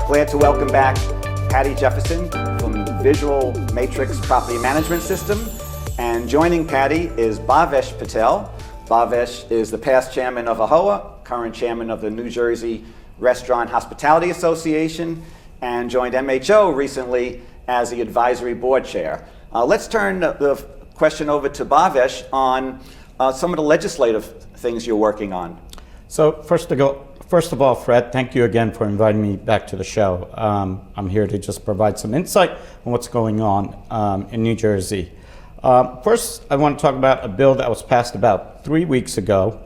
Glad to welcome back Patty Jefferson from Visual Matrix Property Management System. And joining Patty is Bhavesh Patel. Bhavesh is the past chairman of AHOA, current chairman of the New Jersey Restaurant Hospitality Association, and joined MHO recently as the advisory board chair. Let's turn the question over to Bhavesh on some of the legislative things you're working on. So first of all, Fred, thank you again for inviting me back to the show. I'm here to just provide some insight on what's going on in New Jersey. First, I want to talk about a bill that was passed about 3 weeks ago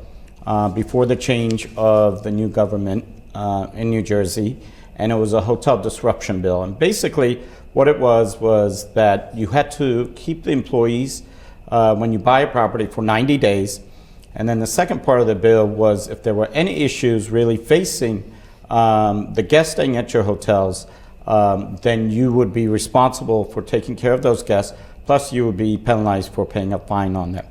before the change of the new government in New Jersey, and it was a hotel disruption bill. And basically what it was that you had to keep the employees when you buy a property for 90 days. And then the second part of the bill was if there were any issues really facing the guests staying at your hotels, then you would be responsible for taking care of those guests, plus you would be penalized for paying a fine on them.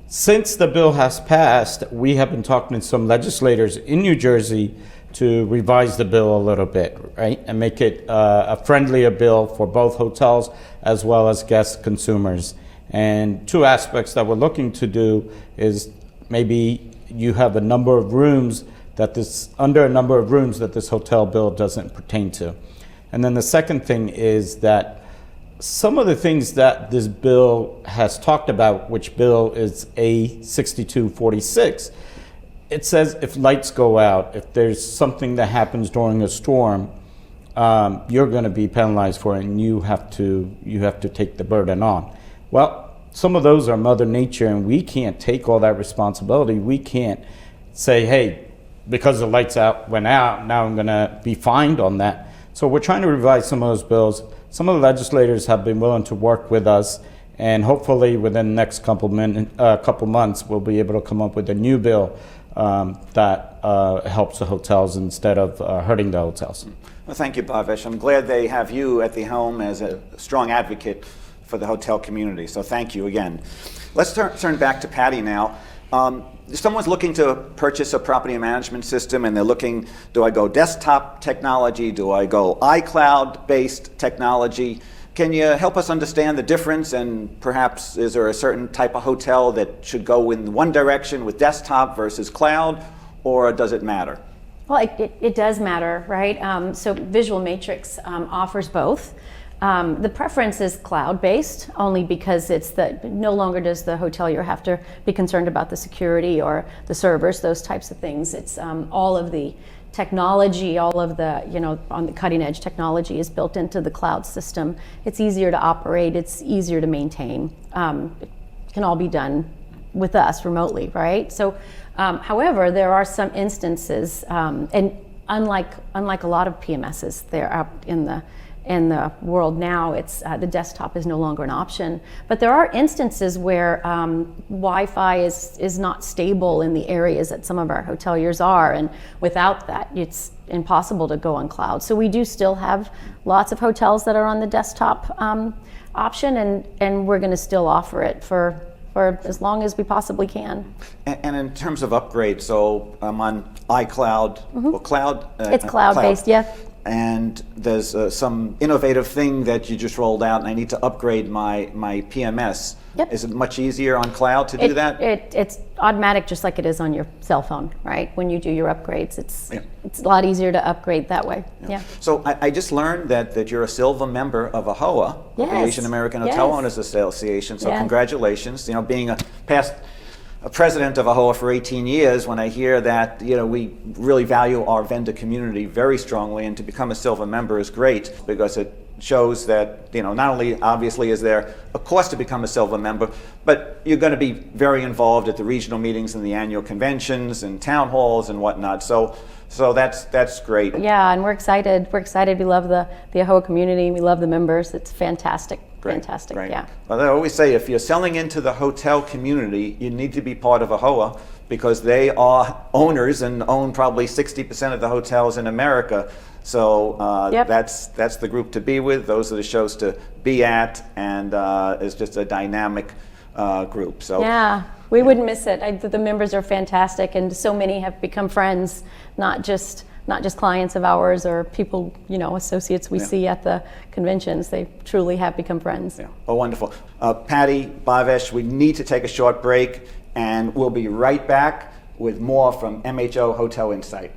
Since the bill has passed, we have been talking to some legislators in New Jersey to revise the bill a little bit, right? And make it a friendlier bill for both hotels as well as guest consumers. And two aspects that we're looking to do is maybe you have a number of rooms that this hotel bill doesn't pertain to. And then the second thing is that some of the things that this bill has talked about, which bill is A6246, it says if lights go out, if there's something that happens during a storm, you're going to be penalized for it, and you have to take the burden on. Well, some of those are Mother Nature, and we can't take all that responsibility. We can't say, hey, because the lights went out, now I'm going to be fined on that. So we're trying to revise some of those bills. Some of the legislators have been willing to work with us, and hopefully within the next couple months, we'll be able to come up with a new bill that helps the hotels instead of hurting the hotels. Well, thank you, Bhavesh. I'm glad they have you at the helm as a strong advocate for the hotel community. So thank you again. Let's turn back to Patty now. If someone's looking to purchase a property management system and they're looking, do I go desktop technology? Do I go iCloud-based technology? Can you help us understand the difference, and perhaps is there a certain type of hotel that should go in one direction with desktop versus cloud, or does it matter? Well, it does matter, right? So Visual Matrix offers both. The preference is cloud-based, only because no longer does the hotelier have to be concerned about the security or the servers, those types of things. It's all of the technology, all of the, on the cutting edge technology is built into the cloud system. It's easier to operate, it's easier to maintain. It can all be done with us remotely, right? So, however, there are some instances, and unlike a lot of PMSs, they're out in the world now, it's the desktop is no longer an option. But there are instances where Wi-Fi is not stable in the areas that some of our hoteliers are, and without that, it's impossible to go on cloud. So we do still have lots of hotels that are on the desktop option, and we're going to still offer it for as long as we possibly can. And in terms of upgrades, so I'm on iCloud, or cloud? It's cloud-based, yeah. And there's some innovative thing that you just rolled out, and I need to upgrade my PMS. Yep. Is it much easier on cloud to do that? It's automatic, just like it is on your cell phone, right? When you do your upgrades, it's a lot easier to upgrade that way. Yeah. So I just learned that you're a silver member of AHOA, yes. the Asian American Hotel Owners Association. So congratulations. Being a president of AHOA for 18 years, when I hear that, we really value our vendor community very strongly, and to become a silver member is great because it shows that, not only obviously is there a cost to become a silver member, but you're going to be very involved at the regional meetings and the annual conventions and town halls and whatnot. So So that's great. Yeah, and we're excited. We're excited. We love the AHOA community. We love the members. It's fantastic. Great, Fantastic. great. Yeah. Well, I always say if you're selling into the hotel community, you need to be part of AHOA because they are owners and own probably 60% of the hotels in America. So Yep. that's the group to be with. Those are the shows to be at, and it's just a dynamic group. So Yeah, we wouldn't miss it. The members are fantastic, and so many have become friends, not just clients of ours or people, associates we see at the conventions. They truly have become friends. yeah. Oh, wonderful. Patty, Bhavesh, we need to take a short break, and we'll be right back with more from MHO Hotel Insight.